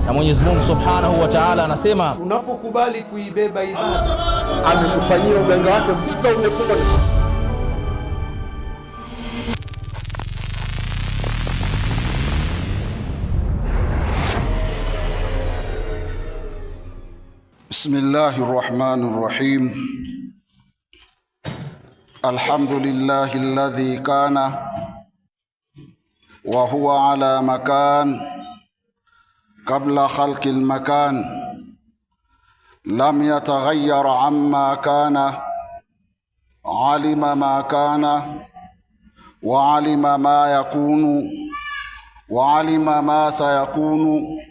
Na Mwenyezi Mungu Subhanahu wa Ta'ala anasema, unapokubali kuibeba ibada, amekufanyia uganga wake mpaka umekuwa. Bismillahir Rahmanir Rahim. Alhamdulillahi alladhi kana wa huwa ala makan qabla khalqi al-makan lam yataghayyar amma kana alima ma kana wa alima ma yakunu wa alima ma sayakunu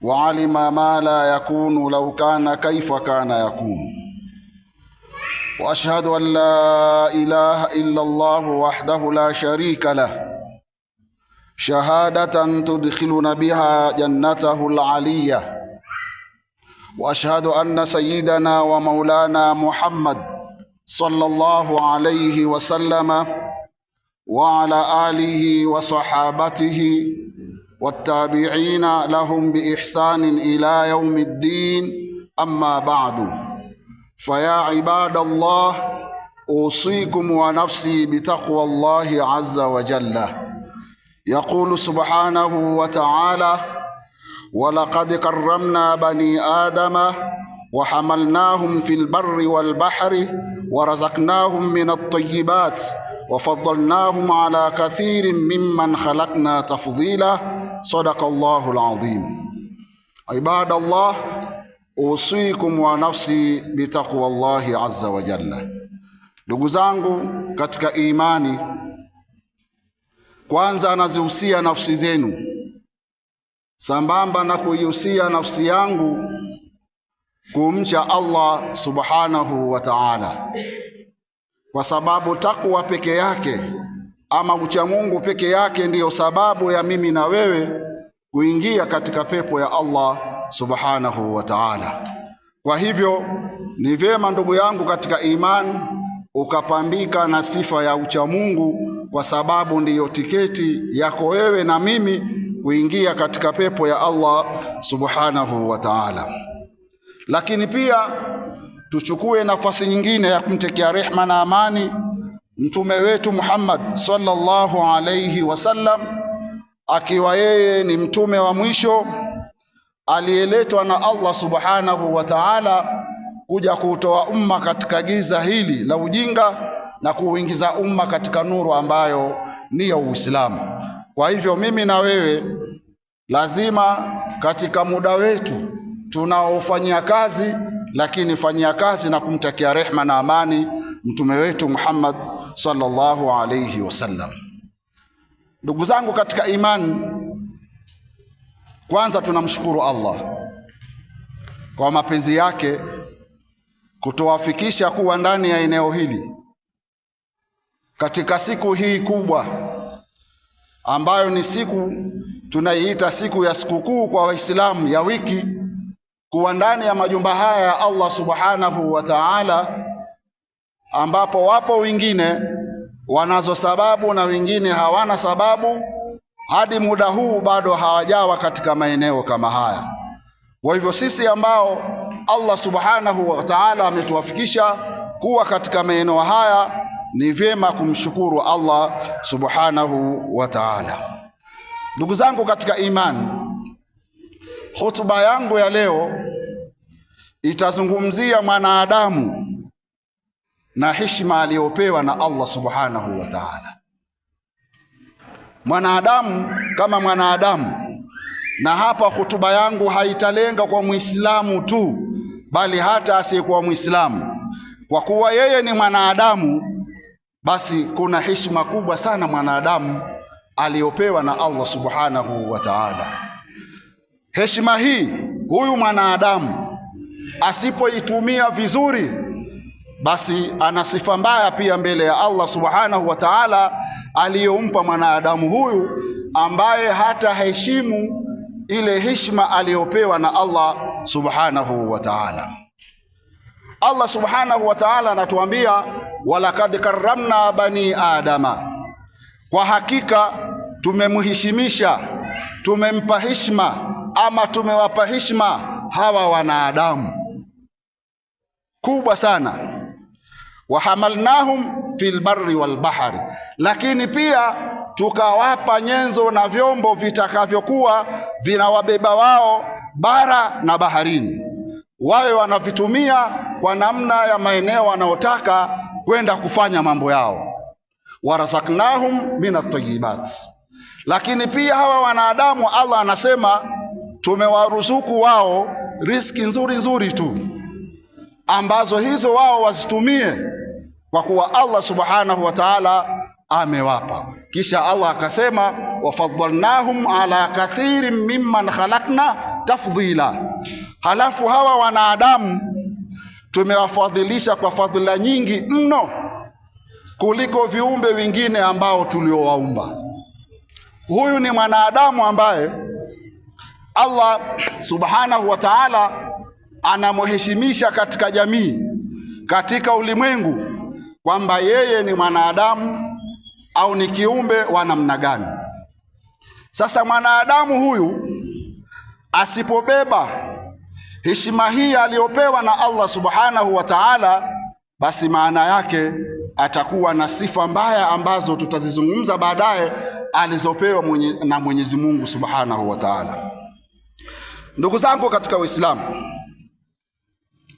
wa alima ma la yakunu law kana kayfa kana yakunu wa ashhadu an la ilaha illa Allah wahdahu la sharika lah shahadatan tudkhiluna biha jannatahu al-'aliyyah wa ashhadu anna sayyidana wa maulana Muhammad sallallahu alayhi wa sallama wa ala alihi wa sahabatihi والتابعين لهم بإحسان إلى يوم الدين أما بعد فيا عباد الله أوصيكم ونفسي بتقوى الله عز وجل. يقول سبحانه وتعالى: ولقد كرمنا بني آدم وحملناهم في البر والبحر ورزقناهم من الطيبات وفضلناهم على كثير ممن خلقنا تفضيلا صدق الله العظيم. عباد الله أوصيكم ونفسي بتقوى الله عز وجل. Ndugu zangu katika imani, kwanza nazihusia nafsi zenu sambamba na kuihusia nafsi yangu kumcha Allah subhanahu wa ta'ala, kwa sababu takwa peke yake ama ucha Mungu peke yake ndiyo sababu ya mimi na wewe kuingia katika pepo ya Allah subhanahu wa ta'ala. Kwa hivyo ni vyema ndugu yangu katika imani ukapambika na sifa ya ucha Mungu, kwa sababu ndiyo tiketi yako wewe na mimi kuingia katika pepo ya Allah subhanahu wa ta'ala. Lakini pia tuchukue nafasi nyingine ya kumtekea rehma na amani mtume wetu Muhammad sallallahu alayhi wasallam, akiwa yeye ni mtume wa mwisho aliyeletwa na Allah subhanahu wa ta'ala kuja kutoa umma katika giza hili la ujinga na kuingiza umma katika nuru ambayo ni ya Uislamu. Kwa hivyo mimi na wewe lazima katika muda wetu tunaofanyia kazi, lakini fanyia kazi na kumtakia rehma na amani mtume wetu Muhammad sallallahu alayhi wasallam. Ndugu zangu katika imani, kwanza tunamshukuru Allah kwa mapenzi yake kutuwafikisha kuwa ndani ya eneo hili katika siku hii kubwa ambayo ni siku tunaiita siku ya sikukuu kwa Waislamu ya wiki, kuwa ndani ya majumba haya ya Allah subhanahu wa ta'ala, ambapo wapo wengine wanazo sababu na wengine hawana sababu, hadi muda huu bado hawajawa katika maeneo kama haya. Kwa hivyo sisi ambao Allah subhanahu wa ta'ala ametuwafikisha kuwa katika maeneo haya, ni vyema kumshukuru Allah subhanahu wa ta'ala. Ndugu zangu katika imani, hotuba yangu ya leo itazungumzia mwanadamu na heshima aliyopewa na Allah subhanahu wa ta'ala. Mwanadamu kama mwanadamu, na hapa hotuba yangu haitalenga kwa Muislamu tu, bali hata asiyekuwa Muislamu. Kwa kuwa yeye ni mwanadamu, basi kuna heshima kubwa sana mwanadamu aliyopewa na Allah subhanahu wa ta'ala. Heshima hii huyu mwanadamu asipoitumia vizuri, basi ana sifa mbaya pia mbele ya Allah subhanahu wa ta'ala aliyompa mwanadamu huyu, ambaye hata heshimu ile heshima aliyopewa na Allah subhanahu wa ta'ala. Allah subhanahu wa ta'ala anatuambia, walakad karramna bani adama, kwa hakika tumemheshimisha, tumempa heshima ama tumewapa heshima hawa wanadamu kubwa sana. Wahamalnahum fil barri wal bahari, lakini pia tukawapa nyenzo na vyombo vitakavyokuwa vinawabeba wao bara na baharini, wawe wanavitumia kwa namna ya maeneo wanaotaka kwenda kufanya mambo yao. Warazaknahum minat tayyibat, lakini pia hawa wanadamu Allah anasema tumewaruzuku wao riziki nzuri nzuri tu, ambazo hizo wao wazitumie kwa kuwa Allah subhanahu wa ta'ala amewapa. Kisha Allah akasema wafaddalnahum ala kathirin mimman khalaqna tafdhila, halafu hawa wanadamu tumewafadhilisha kwa fadhila nyingi mno kuliko viumbe wengine ambao tuliowaumba. Huyu ni mwanadamu ambaye Allah subhanahu wa ta'ala anamheshimisha katika jamii, katika ulimwengu, kwamba yeye ni mwanadamu au ni kiumbe wa namna gani. Sasa mwanadamu huyu asipobeba heshima hii aliyopewa na Allah subhanahu wa ta'ala, basi maana yake atakuwa na sifa mbaya ambazo tutazizungumza baadaye alizopewa na Mwenyezi Mungu subhanahu wa ta'ala. Ndugu zangu katika Uislamu,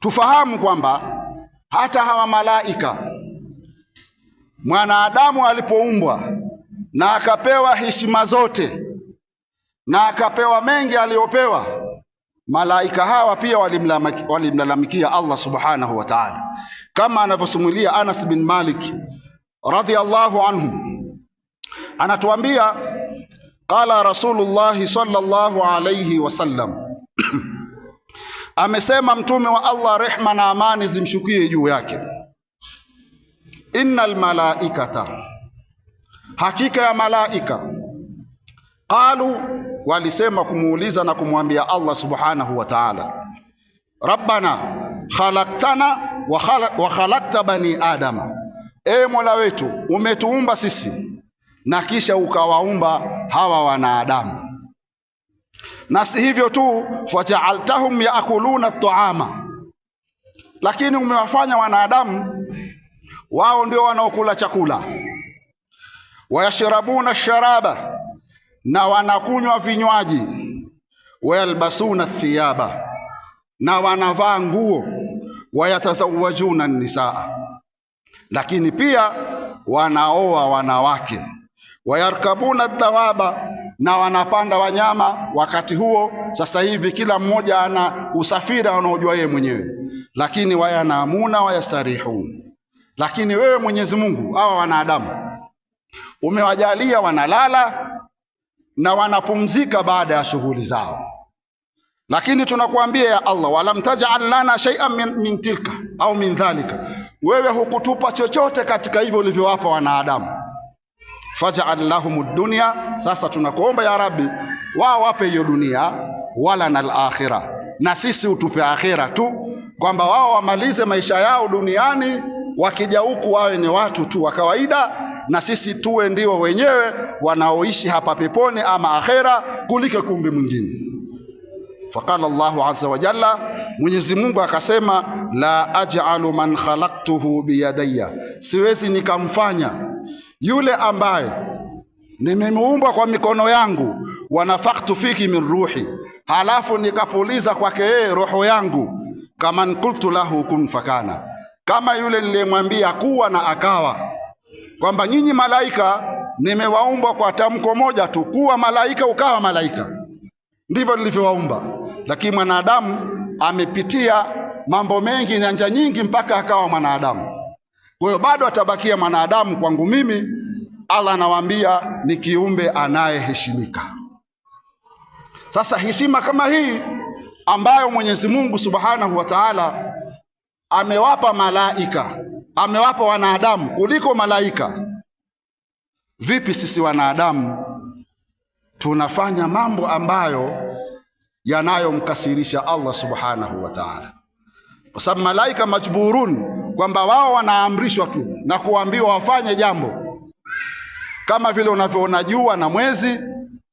tufahamu kwamba hata hawa malaika, mwanadamu alipoumbwa na akapewa heshima zote na akapewa mengi aliyopewa, malaika hawa pia walimlalamikia Allah subhanahu wa ta'ala, kama anavyosimulia Anas bin Malik radhiyallahu anhu. Anatuambia qala Rasulullah sallallahu alayhi wasallam, amesema mtume wa Allah, rehma na amani zimshukie juu yake, innal malaikata, hakika ya malaika, qalu, walisema kumuuliza na kumwambia Allah subhanahu wa ta'ala, rabbana khalaqtana wa khalaqta bani adama, e Mola wetu umetuumba sisi na kisha ukawaumba hawa wanadamu, na si hivyo tu, faja'altahum yaakuluna at-ta'ama, lakini umewafanya wanadamu wao ndio wanaokula chakula, wayashrabuna ash-sharaba, na wanakunywa vinywaji, wayalbasuna thiyaba, na wanavaa nguo, wayatazawajuna nisaa, lakini pia wanaoa wanawake, wayarkabuna dawaba, na wanapanda wanyama. Wakati huo sasa hivi kila mmoja ana usafiri anaojua yeye mwenyewe, lakini wayanamuna wayastarihun. Lakini wewe Mwenyezi Mungu hawa wanadamu umewajalia wanalala na wanapumzika baada ya shughuli zao, lakini tunakuambia ya Allah, walam taj'al lana shay'an min tilka au min dhalika, wewe hukutupa chochote katika hivyo ulivyowapa wanadamu. Faj'al lahumud dunya, sasa tunakuomba ya Rabbi wao wape hiyo dunia, wala na akhirah, na sisi utupe akhira tu, kwamba wao wamalize maisha yao duniani, wakija huku wawe ni watu tu wa kawaida, na sisi tuwe ndio wenyewe wanaoishi hapa peponi ama akhera kuliko kumbi mwingine. Faqala Allahu azza wa jalla, Mwenyezi Mungu akasema, la aj'alu man khalaqtuhu biyadayya, siwezi nikamfanya yule ambaye nimemuumba kwa mikono yangu, wa nafaktu fiki min ruhi, halafu nikapuliza kwake yeye roho yangu, kama qultu lahu kun fakana, kama yule nilimwambia kuwa na akawa. Kwamba nyinyi malaika nimewaumba kwa tamko moja tu, kuwa malaika ukawa malaika, ndivyo nilivyowaumba. Lakini mwanadamu amepitia mambo mengi, nyanja nyingi, mpaka akawa mwanadamu. Kwa hiyo bado atabakia mwanadamu kwangu mimi. Allah anawaambia ni kiumbe anayeheshimika. Sasa heshima kama hii ambayo Mwenyezi Mungu subhanahu wa ta'ala amewapa malaika, amewapa wanadamu kuliko malaika, vipi sisi wanadamu tunafanya mambo ambayo yanayomkasirisha Allah subhanahu wa ta'ala? Kwa sababu malaika majburun, kwamba wao wanaamrishwa tu na kuambiwa wafanye jambo, kama vile unavyoona jua na mwezi,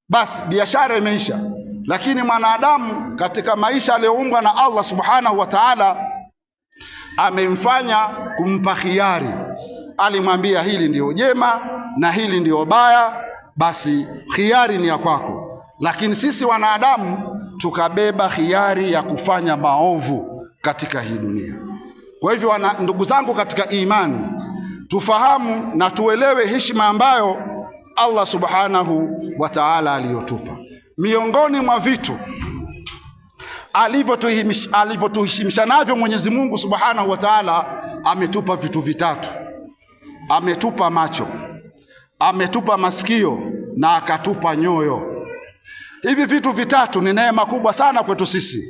basi biashara imeisha. Lakini mwanadamu katika maisha aliyoumbwa na Allah subhanahu wa ta'ala amemfanya kumpa khiari. Alimwambia hili ndio jema na hili ndio baya, basi khiari ni ya kwako. Lakini sisi wanadamu tukabeba khiari ya kufanya maovu katika hii dunia. Kwa hivyo ndugu zangu katika imani, tufahamu na tuelewe heshima ambayo Allah subhanahu wa ta'ala aliyotupa. Miongoni mwa vitu alivyotuheshimisha navyo Mwenyezi Mungu subhanahu wa ta'ala, ametupa vitu vitatu. Ametupa macho, ametupa masikio na akatupa nyoyo. Hivi vitu vitatu ni neema kubwa sana kwetu sisi,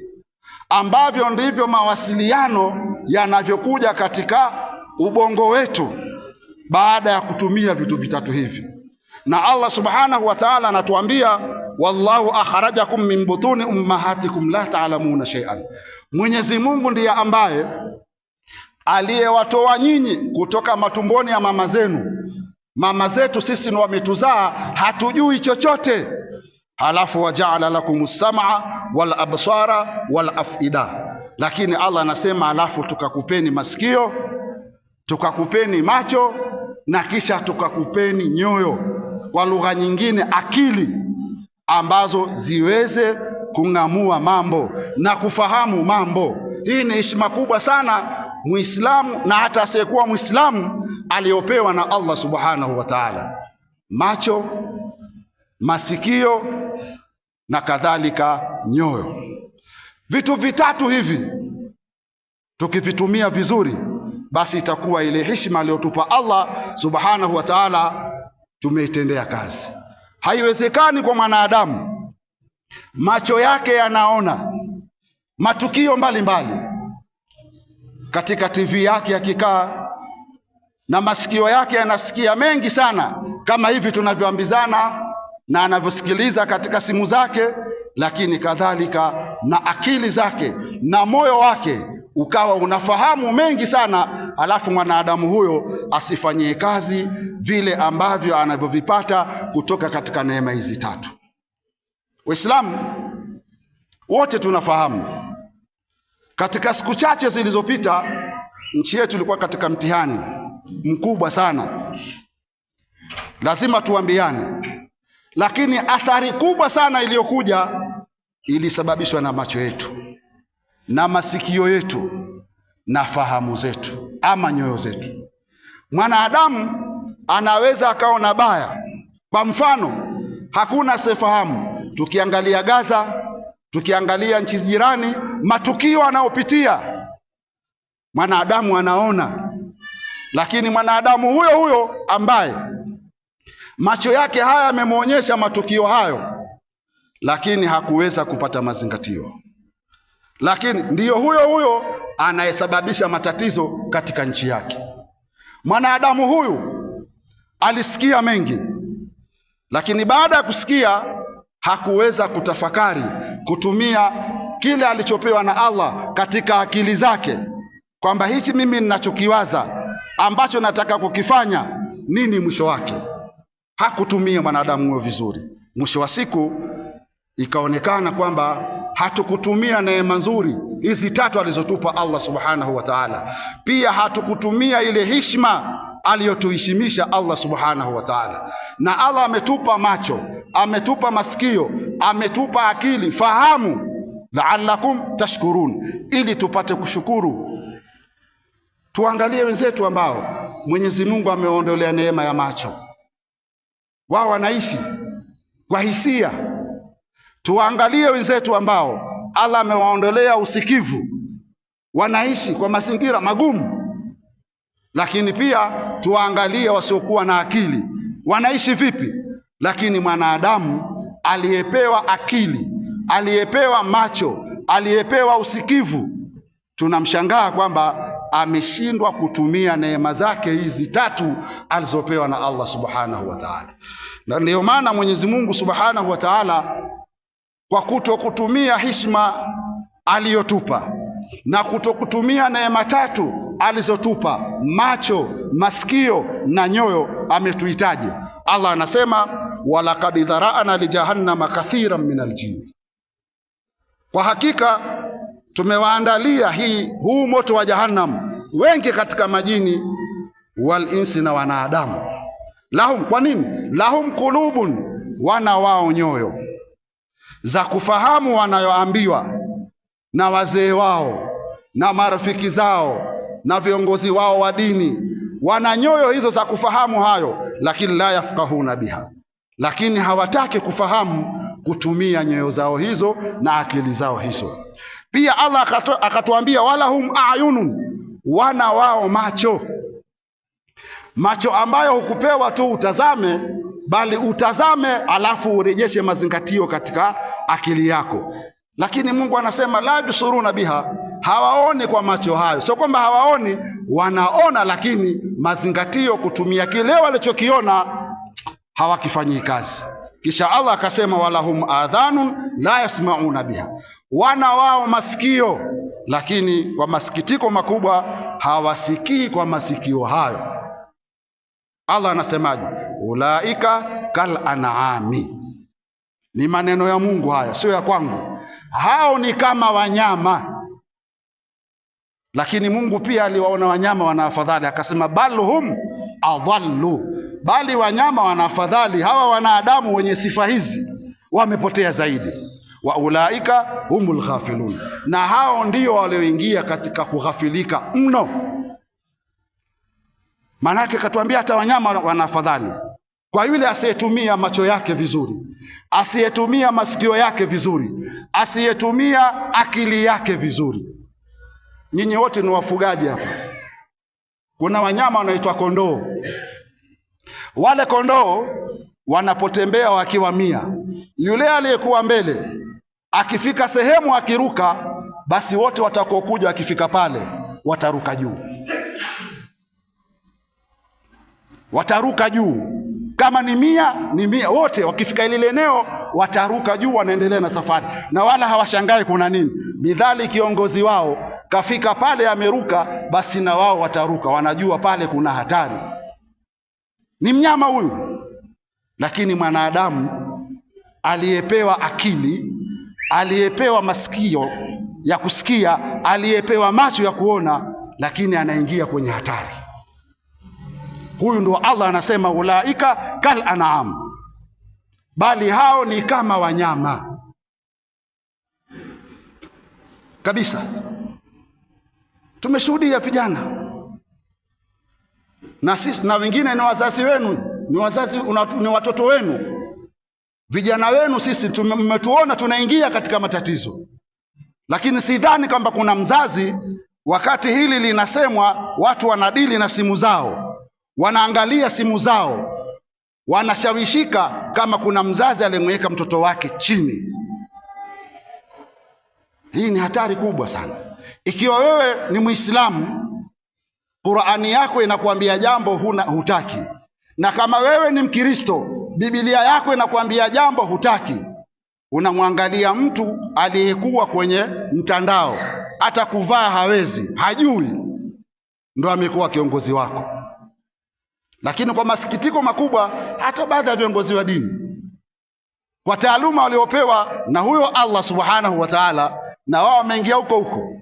ambavyo ndivyo mawasiliano yanavyokuja katika ubongo wetu baada ya kutumia vitu vitatu hivi. Na Allah subhanahu wa ta'ala anatuambia, wallahu akhrajakum min butuni ummahatikum la ta'lamuna shay'an. Mwenyezi Mungu ndiye ambaye aliyewatoa nyinyi kutoka matumboni ya mama zenu. Mama zetu sisi ni wametuzaa, hatujui chochote. Halafu waja'ala lakumus sam'a wal absara wal afida. Lakini Allah anasema halafu tukakupeni masikio, tukakupeni macho na kisha tukakupeni nyoyo, kwa lugha nyingine akili, ambazo ziweze kung'amua mambo na kufahamu mambo. Hii ni heshima kubwa sana Muislamu na hata asiyekuwa Muislamu aliyopewa na Allah subhanahu wa ta'ala. Macho, masikio na kadhalika nyoyo. Vitu vitatu hivi tukivitumia vizuri, basi itakuwa ile heshima aliyotupa Allah subhanahu wa ta'ala tumeitendea kazi. Haiwezekani kwa mwanadamu macho yake yanaona matukio mbalimbali katika TV yake akikaa, na masikio yake yanasikia mengi sana kama hivi tunavyoambizana, na anavyosikiliza katika simu zake, lakini kadhalika na akili zake na moyo wake ukawa unafahamu mengi sana, alafu mwanadamu huyo asifanyie kazi vile ambavyo anavyovipata kutoka katika neema hizi tatu. Waislamu wote tunafahamu, katika siku chache zilizopita nchi yetu ilikuwa katika mtihani mkubwa sana, lazima tuambiane. Lakini athari kubwa sana iliyokuja ilisababishwa na macho yetu na masikio yetu na fahamu zetu ama nyoyo zetu. Mwanadamu anaweza akaona baya. Kwa mfano, hakuna asiyefahamu, tukiangalia Gaza, tukiangalia nchi jirani, matukio anayopitia mwanadamu anaona. Lakini mwanadamu huyo huyo ambaye macho yake haya yamemuonyesha matukio hayo, lakini hakuweza kupata mazingatio, lakini ndiyo huyo huyo anayesababisha matatizo katika nchi yake. Mwanadamu huyu alisikia mengi, lakini baada ya kusikia hakuweza kutafakari, kutumia kile alichopewa na Allah katika akili zake, kwamba hichi mimi ninachokiwaza ambacho nataka kukifanya nini mwisho wake. Hakutumia mwanadamu huyo vizuri. Mwisho wa siku ikaonekana kwamba hatukutumia neema nzuri hizi tatu alizotupa Allah subhanahu wa ta'ala. Pia hatukutumia ile heshima aliyotuheshimisha Allah subhanahu wa ta'ala. Na Allah ametupa macho, ametupa masikio, ametupa akili, fahamu, la'allakum tashkurun, ili tupate kushukuru. Tuangalie wenzetu ambao Mwenyezi Mungu amewaondolea neema ya macho. Wao wanaishi kwa hisia. Tuangalie wenzetu ambao Allah amewaondolea usikivu, wanaishi kwa mazingira magumu. Lakini pia tuangalie wasiokuwa na akili, wanaishi vipi. Lakini mwanadamu aliyepewa akili, aliyepewa macho, aliyepewa usikivu, tunamshangaa kwamba ameshindwa kutumia neema zake hizi tatu alizopewa na Allah subhanahu wa ta'ala. Na ndio maana Mwenyezi Mungu subhanahu wa ta'ala, kwa kutokutumia heshima aliyotupa na kutokutumia neema tatu alizotupa, macho, masikio na nyoyo, ametuhitaji. Allah anasema, walaqad dhara'na li jahannama kathiran minal jinn. kwa hakika tumewaandalia huu moto wa Jahannam wengi katika majini wal insi na wanadamu. Lahum, kwa nini? Lahum kulubun, wana wao nyoyo za kufahamu wanayoambiwa na wazee wao na marafiki zao na viongozi wao wa dini. Wana nyoyo hizo za kufahamu hayo, lakini la yafqahuna biha, lakini hawataki kufahamu kutumia nyoyo zao hizo na akili zao hizo. Pia Allah akatuambia walahum ayunun, wana wao macho ambayo hukupewa tu utazame, bali utazame alafu urejeshe mazingatio katika akili yako. Lakini Mungu anasema la yusuruna biha, hawaoni kwa macho hayo. Sio kwamba hawaoni, wanaona, lakini mazingatio kutumia kile walichokiona hawakifanyii kazi. Kisha Allah akasema walahum adhanun la yasmauna biha, wana wao masikio, lakini kwa masikitiko makubwa hawasikii kwa masikio hayo. Allah anasemaje? Ulaika kal an'ami. Ni maneno ya Mungu haya, sio ya kwangu. Hao ni kama wanyama. Lakini Mungu pia aliwaona wanyama wana afadhali, akasema balhum adallu, bali wanyama wana afadhali. Hawa wanadamu wenye sifa hizi wamepotea zaidi. Wa ulaika humul ghafilun, na hao ndio walioingia katika kughafilika mno. Manake katuambia hata wanyama wana afadhali kwa yule asiyetumia macho yake vizuri, asiyetumia masikio yake vizuri, asiyetumia akili yake vizuri. Nyinyi wote ni wafugaji hapa. Kuna wanyama wanaitwa kondoo. Wale kondoo wanapotembea wakiwa 100, yule aliyekuwa mbele akifika sehemu akiruka, basi wote watakokuja akifika pale wataruka juu. Wataruka juu. Kama ni 100 wote wakifika ile eneo wataruka juu, wanaendelea na safari, na wala hawashangai kuna nini. Midhali kiongozi wao kafika pale ameruka, basi na wao wataruka, wanajua pale kuna hatari. Ni mnyama huyu. Lakini mwanadamu aliyepewa akili, aliyepewa masikio ya kusikia, aliyepewa macho ya kuona, lakini anaingia kwenye hatari. Huyu ndo Allah anasema ulaika kal an'am, bali hao ni kama wanyama kabisa. Tumeshuhudia vijana, na sisi na wengine ni wazazi wenu, ni watoto wenu, vijana wenu. Sisi mmetuona tunaingia katika matatizo, lakini sidhani kwamba kuna mzazi wakati hili linasemwa watu wanadili na simu zao, wanaangalia simu zao, wanashawishika, kama kuna mzazi aliyemweka mtoto wake chini. Hii ni hatari kubwa sana. Ikiwa wewe ni Muislamu, Qur'ani yako inakuambia jambo hutaki, na kama wewe ni Mkristo, Biblia yako inakuambia jambo hutaki, unamwangalia mtu aliyekuwa kwenye mtandao, hata kuvaa hawezi, hajui, ndo amekuwa kiongozi wako. Lakini kwa masikitiko makubwa, hata baadhi ya viongozi wa dini kwa taaluma waliopewa na huyo Allah subhanahu wa ta'ala, na wao wameingia huko.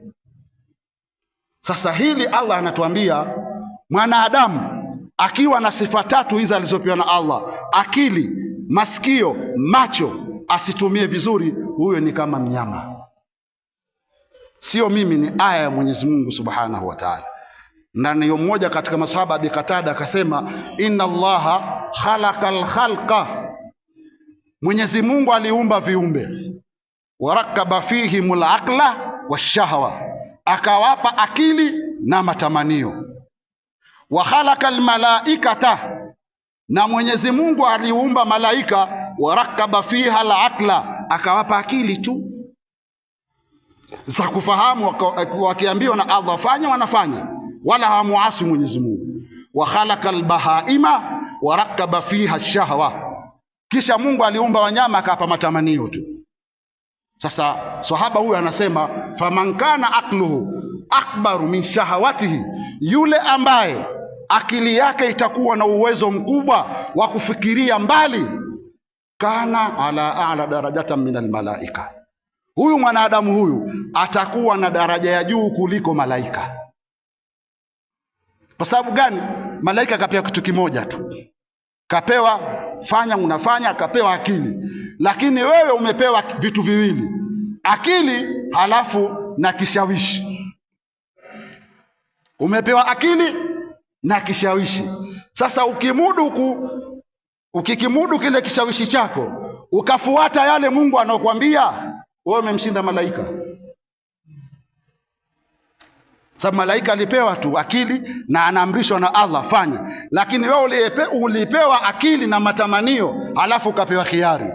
Sasa hili Allah anatuambia mwanadamu akiwa na sifa 3 hizi alizopewa na Allah, akili, masikio, macho, asitumie vizuri, huyo ni kama mnyama. Sio mimi, ni aya ya Mwenyezi Mungu subhanahu wa ta'ala. Ndani ya mmoja katika masahaba Abi Katada akasema inna Allaha khalaqal khalqa, Mwenyezi Mungu aliumba viumbe, warakaba fihimul aqla washahwa, akawapa akili na matamanio. Wa khalaqal malaikata, na Mwenyezi Mungu aliumba malaika, warakaba fiha al aqla, akawapa akili tu za kufahamu, wakiambiwa na Allah fanya wanafanya, wala hamuasi Mwenyezi Mungu. Wa khalaqal bahaima wa rakaba fiha shahwa, kisha Mungu aliumba wanyama akapa matamanio tu. Sasa sahaba huyu anasema faman kana aqluhu akbaru min shahawatihi, yule ambaye akili yake itakuwa na uwezo mkubwa wa kufikiria mbali, kana ala a'la darajatan min almalaika, huyu mwanadamu huyu atakuwa na daraja ya juu kuliko malaika. Kwa sababu gani? Malaika kapewa kitu kimoja tu, kapewa fanya, unafanya, kapewa akili. Lakini wewe umepewa vitu viwili, akili halafu na kishawishi. Umepewa akili na kishawishi. Sasa ukikimudu kile kishawishi chako, ukafuata yale Mungu anakuambia, wewe umemshinda malaika. Sababu malaika alipewa tu akili na anaamrishwa na Allah fanya, lakini wewe ulipewa akili na matamanio, alafu ukapewa khiari.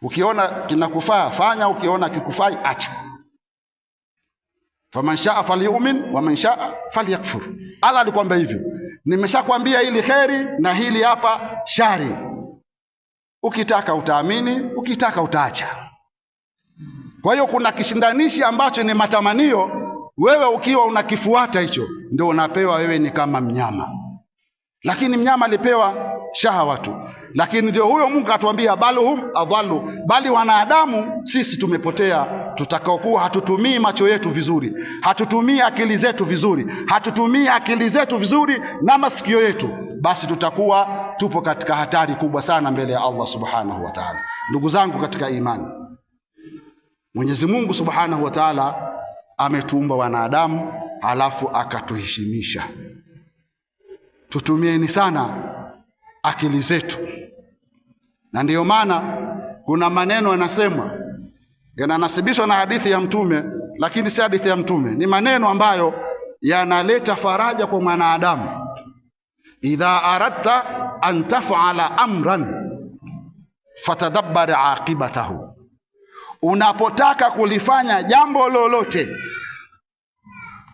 Ukiona kinakufaa fanya, ukiona kikufai acha. Faman shaa falyu'min wa man shaa falyakfur. Allah alikwambia hivyo, nimeshakwambia hili kheri na hili hapa shari. Ukitaka utaamini, ukitaka utaacha. Kwa hiyo kuna kishindanishi ambacho ni matamanio. Wewe ukiwa unakifuata hicho, ndio unapewa wewe ni kama mnyama. Lakini mnyama alipewa shahawa tu. Lakini ndio huyo Mungu atuambia baluhum adhallu, bali wanadamu sisi tumepotea, tutakaokuwa hatutumii macho yetu vizuri, hatutumii akili zetu vizuri, hatutumii akili zetu vizuri na masikio yetu, basi tutakuwa tupo katika hatari kubwa sana mbele ya Allah subhanahu wa ta'ala. Ndugu zangu katika imani, Mwenyezi Mungu subhanahu wa ta'ala ametuumba wanadamu halafu akatuheshimisha. Tutumieni sana akili zetu. Na ndiyo maana kuna maneno yanasemwa, yananasibishwa na hadithi ya Mtume, lakini si hadithi ya Mtume, ni maneno ambayo yanaleta faraja kwa mwanadamu. Idha aradta an taf'ala amran fatadabbar aqibatahu. Unapotaka kulifanya jambo lolote,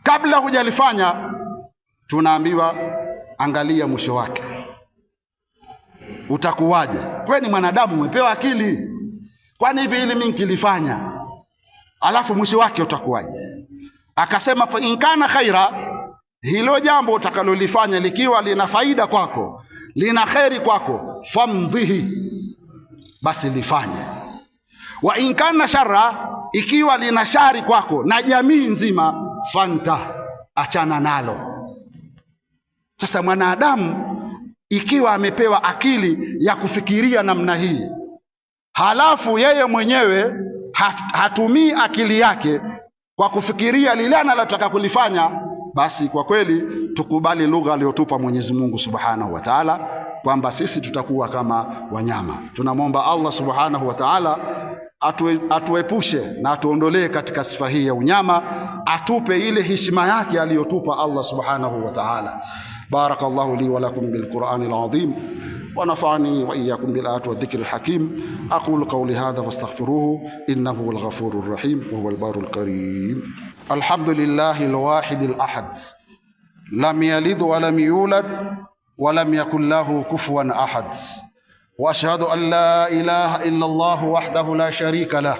kabla hujalifanya tunaambiwa angalia mwisho wake utakuwaje. Wewe ni mwanadamu, umepewa akili. Kwani hivi ili mimi nikilifanya alafu mwisho wake utakuwaje? Akasema fa in kana khaira, hilo jambo utakalolifanya likiwa lina faida kwako, lina khairi kwako, famdhihi, basi lifanye. Wa in kana sharra, ikiwa lina shari kwako na jamii nzima, fanta, achana nalo. Sasa mwanadamu ikiwa amepewa akili ya kufikiria namna hii, halafu yeye mwenyewe hatumii akili yake kwa kufikiria lile analotaka kulifanya, basi kwa kweli tukubali lugha aliyotupa Mwenyezi Mungu Subhanahu wa Ta'ala kwamba sisi tutakuwa kama wanyama. Tunamwomba Allah Subhanahu wa Ta'ala atuepushe na atuondolee katika sifa hii ya unyama, atupe ile heshima yake aliyotupa Allah Subhanahu wa Ta'ala. Barakallahu li wa lakum bil Qur'anil azim wa nafa'ani wa iyyakum bil ayati wadh-dhikril hakim. Aqulu qawli hadha wastaghfiruhu innahu huwal ghafurur rahim wa huwal barul karim. Alhamdulillahil wahidil ahad, lam yalid wa lam yulad wa lam yakul lahu kufuwan ahad. وأشهد أن لا إله إلا الله وحده لا شريك له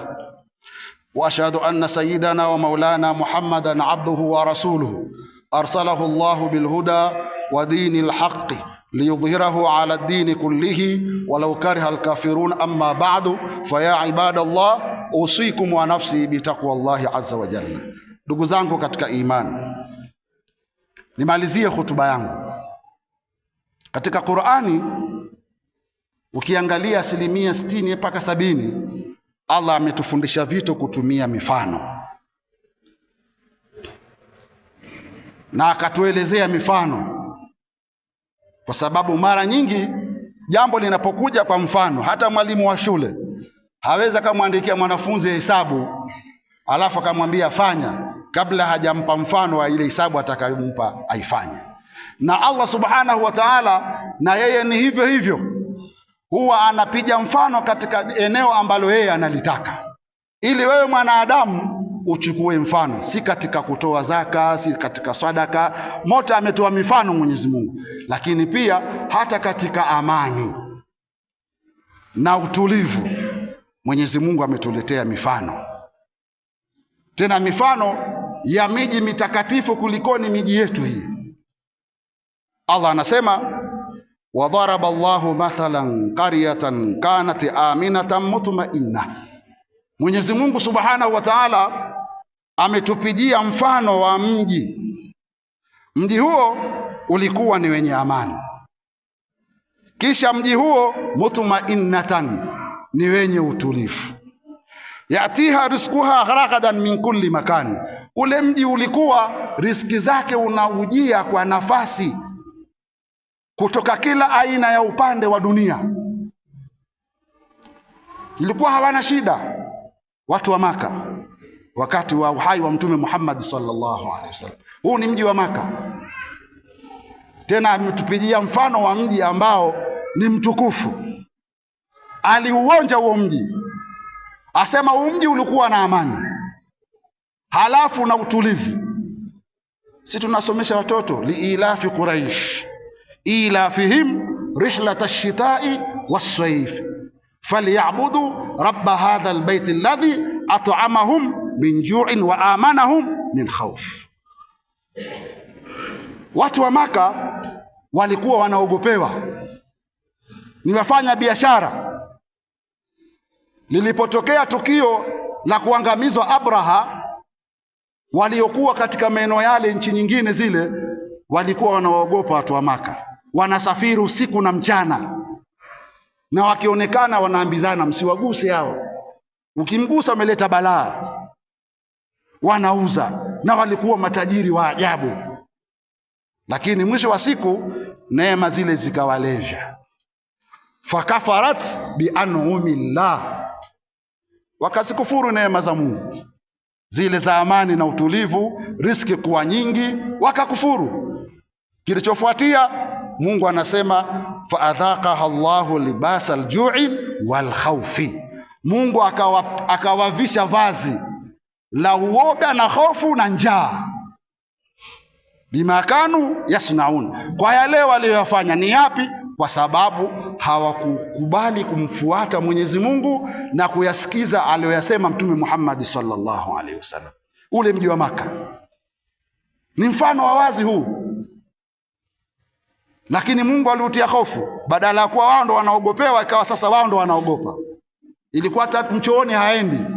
وأشهد أن سيدنا ومولانا محمدا عبده ورسوله أرسله الله بالهدى ودين الحق ليظهره على الدين كله ولو كره الكافرون. أما بعد فيا عباد الله أوصيكم ونفسي بتقوى الله عز وجل. Ndugu zangu katika imani, nimalizie hutuba yangu. Katika Qur'ani ukiangalia 60% mpaka 70, Allah ametufundisha vitu kutumia mifano, na akatuelezea mifano, kwa sababu mara nyingi jambo linapokuja kwa mfano, hata mwalimu wa shule haweza kumwandikia mwanafunzi hesabu alafu akamwambia fanya, kabla hajampa mfano wa ile hesabu atakayompa aifanye. Na Allah Subhanahu wa Ta'ala na yeye ni hivyo hivyo, huwa anapiga mfano katika eneo ambalo yeye analitaka, ili wewe mwanadamu uchukue mfano, si katika kutoa zaka, si katika sadaka. Mote ametoa mifano Mwenyezi Mungu, lakini pia hata katika amani na utulivu Mwenyezi Mungu ametuletea mifano, tena mifano ya miji mitakatifu kulikoni miji yetu hii. Allah anasema وضرب الله مثلا قرية كانت آمنة مطمئنة Mwenyezi Mungu Subhanahu wa Ta'ala ametupigia mfano wa mji. Mji huo ulikuwa ni wenye amani. Kisha mji huo mutma'innatan, ni wenye utulivu. Yatiha rizquha gharaqadan min kulli makan. Ule mji ulikuwa riziki zake unaujia kwa nafasi kutoka kila aina ya upande wa dunia. Ilikuwa hawana shida watu wa Maka wakati wa uhai wa Mtume Muhammad sallallahu alaihi wasallam. Huu ni mji wa Maka. Tena ametupigia mfano wa mji ambao ni mtukufu. Aliuonja huo mji, asema huo mji ulikuwa na amani, halafu na utulivu. Si tunasomesha watoto liilafi Quraish ilafihim rihlat ash-shita'i was-sayf falyabudu rabb hadha al-bayt alladhi at'amahum min ju'in wa amanahum min khawf. Watu wa Maka walikuwa wanaogopewa, ni wafanya biashara. Lilipotokea tukio la kuangamizwa Abraha, waliokuwa katika maeneo yale nchi nyingine zile walikuwa wanaogopa watu wa Maka. Wanasafiri usiku na mchana, na wakionekana wanaambizana msiwaguse hao, ukimgusa umeleta balaa. Wanauza, na walikuwa matajiri wa ajabu. Lakini mwisho wa siku neema zile zikawalevya. Fakafarat bi an'umillah, wakazikufuru neema za Mungu zile za amani na utulivu, riziki kuwa nyingi, wakakufuru. Kilichofuatia Mungu anasema faadhaqaha Allahu libasa aljui wal khawfi. Mungu akawavisha vazi la uoga na hofu na njaa. Bima kanu yasnaun, kwa yale waliyofanya. Ni yapi? Kwa sababu hawakukubali kumfuata Mwenyezi Mungu na kuyasikiza aliyoyasema Mtume Muhammad sallallahu alaihi wasallam. Ule mji wa Maka ni mfano wa wazi huu. Lakini Mungu aliutia hofu, badala ya kuwa wao ndo wanaogopewa ikawa sasa wao ndo wanaogopa. Ilikuwa tatu mchooni haendi.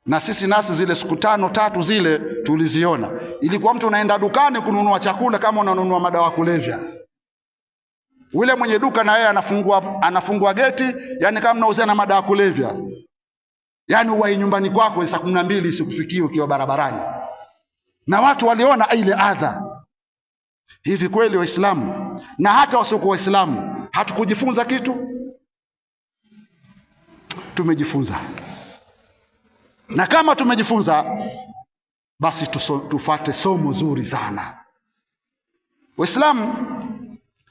Na sisi nasi zile siku 5 zile tuliziona. Ilikuwa mtu unaenda dukani kununua chakula kama unanunua madawa kulevya. Ule mwenye duka na yeye anafungua geti, yani kama unauzia na madawa kulevya. Yani uwai nyumbani kwako saa 12 isikufikie ukiwa barabarani. Na watu waliona ile adha. Hivi kweli Waislamu na hata wasiokuwa Waislamu hatukujifunza kitu? Tumejifunza. Na kama tumejifunza, basi tufate somo zuri sana. Waislamu,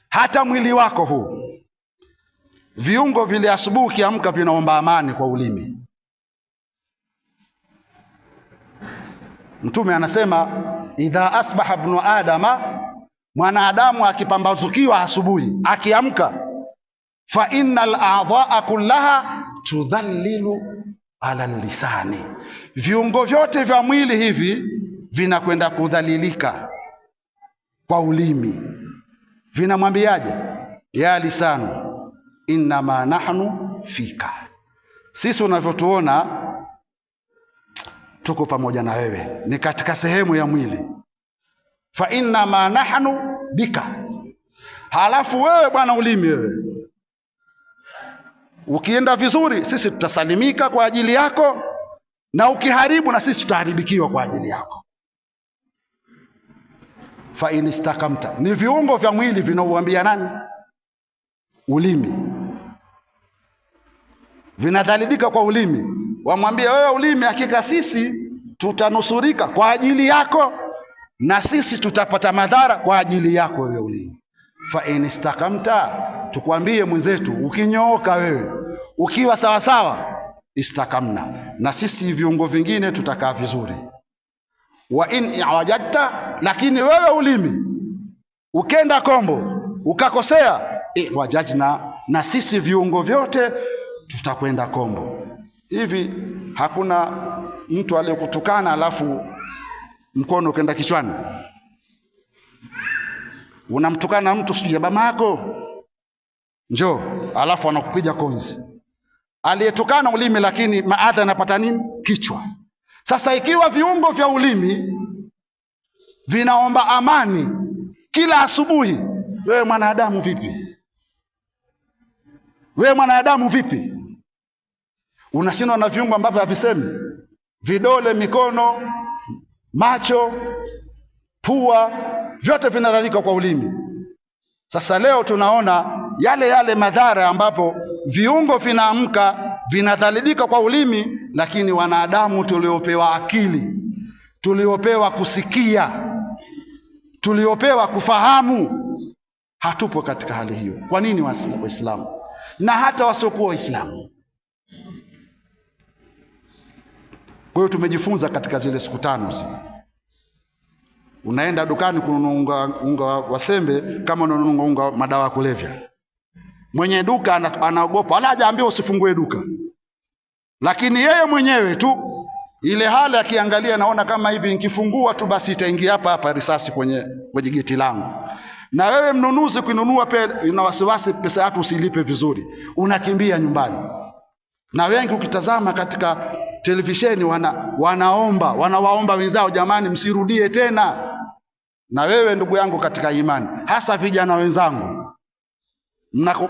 hata mwili wako huu, viungo vile asubuhi kiamka vinaomba amani kwa ulimi. Mtume anasema idha asbaha ibnu adama, mwanadamu akipambazukiwa asubuhi akiamka, fa innal a'dha'a kullaha tudhallilu ala lisani, viungo vyote vya mwili hivi vinakwenda kudhalilika kwa ulimi. Vinamwambiaje? Ya lisanu innama nahnu fika, sisi unavyotuona tuko pamoja na wewe, ni katika sehemu ya mwili. Fa innama nahnu bika, halafu wewe bwana ulimi, wewe ukienda vizuri sisi tutasalimika kwa ajili yako, na ukiharibu na sisi tutaharibikiwa kwa ajili yako. Fa in istakamta, ni viungo vya mwili vinauambia nani? Ulimi. Vinadhalilika kwa ulimi, wamwambia wewe ulimi, hakika sisi tutanusurika kwa ajili yako na sisi tutapata madhara kwa ajili yako wewe ulimi. Fa in istakamta, tukwambie mwenzetu, ukinyooka wewe, ukiwa sawa sawa, istakamna, na sisi viungo vingine tutakaa vizuri. Wa in i'wajadta, lakini wewe ulimi ukenda kombo ukakosea, i'wajajna, na sisi viungo vyote tutakwenda kombo. Hivi hakuna mtu aliyekutukana alafu mkono ukenda kichwani? Unamtukana mtu, sije mama yako njoo, alafu anakupiga konzi, aliyetukana ulimi, lakini maadha anapata nini? Kichwa. Sasa ikiwa viungo vya ulimi vinaomba amani kila asubuhi, wewe mwanadamu vipi? Wewe mwanadamu vipi? Unashindwa na viungo ambavyo havisemi? Vidole, mikono, macho, pua, vyote vinadhalika kwa ulimi. Sasa leo tunaona yale madhara ambapo viungo vinaamka vinadhalilika kwa ulimi, lakini wanadamu tuliopewa akili, tuliopewa kusikia, tuliopewa kufahamu, hatupo katika hali hiyo. Kwa nini Waislamu na hata wasiokuwa Waislamu? Kwa hiyo tumejifunza katika zile siku 5 zile. Unaenda dukani kununua unga wa sembe kama unanunua unga madawa ya kulevya. Mwenye duka anaogopa, wala hajaambiwa usifungue duka. Lakini yeye mwenyewe tu ile hali akiangalia, naona kama hivi nikifungua tu basi itaingia hapa risasi kwenye geti langu. Na wewe mnunuzi kununua una wasiwasi pesa yako usilipe vizuri, unakimbia nyumbani. Na wengi ukitazama katika televisheni wanawaomba wenzao, jamani msirudie tena. Na wewe ndugu yangu katika imani, hasa vijana wenzangu,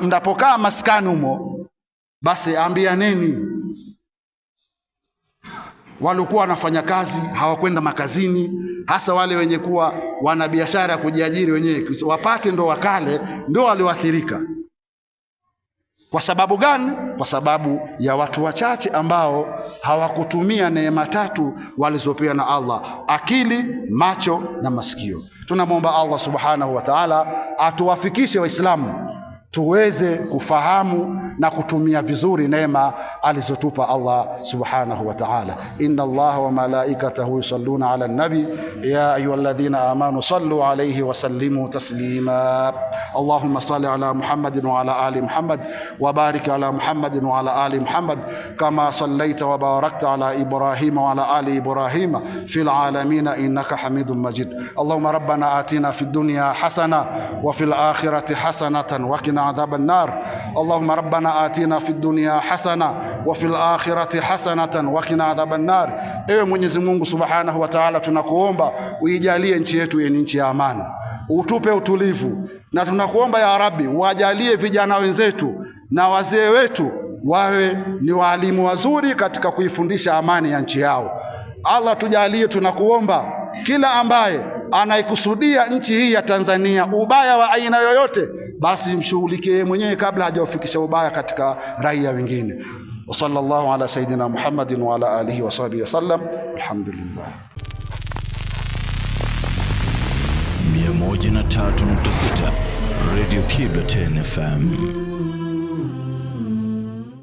mnapokaa maskani humo, basi ambianeni walikuwa wanafanya kazi hawakwenda makazini, hasa wale wenye kuwa wana biashara ya kujiajiri wenyewe, wapate ndo wakale, ndo walioathirika. Kwa sababu gani? Kwa sababu ya watu wachache ambao hawakutumia neema 3 walizopewa na Allah: akili, macho na masikio. Tunamwomba Allah subhanahu wa ta'ala atuwafikishe Waislamu tuweze kufahamu na kutumia vizuri neema alizotupa Allah subhanahu wa ta'ala. Inna Allah wa malaikatahu yusalluna ala nabi ya ayyuhalladhina amanu sallu alayhi wa sallimu taslima. Allahumma salli ala Muhammadin wa ala ali Muhammad wa barik ala Muhammadin wa ala ali Muhammad kama sallaita wa barakta ala Ibrahim wa ala ali Ibrahim fil alamin innaka Hamidum Majid. Allahumma rabbana atina fid dunya hasana wa fil akhirati hasanatan wa qina adhaban nar. Allahumma rabbana atina fid dunya hasana wa fil akhirati hasanatan wa qina adhaban nar. Ewe Mwenyezi Mungu Subhanahu wa Ta'ala, tunakuomba uijalie nchi yetu yenye nchi ya amani, utupe utulivu, na tunakuomba ya Rabbi wajalie vijana wenzetu na wazee wetu wawe ni walimu wazuri katika kuifundisha amani ya nchi yao. Allah tujalie, tunakuomba kila ambaye anaikusudia nchi hii ya Tanzania ubaya wa aina yoyote, basi mshughulikie mwenyewe kabla hajawafikisha ubaya katika raia wengine. Wa sallallahu ala sayidina Muhammadin wa ala alihi wa sahbihi wasallam. Alhamdulillah. 103.6 Radio Kibla 10 FM.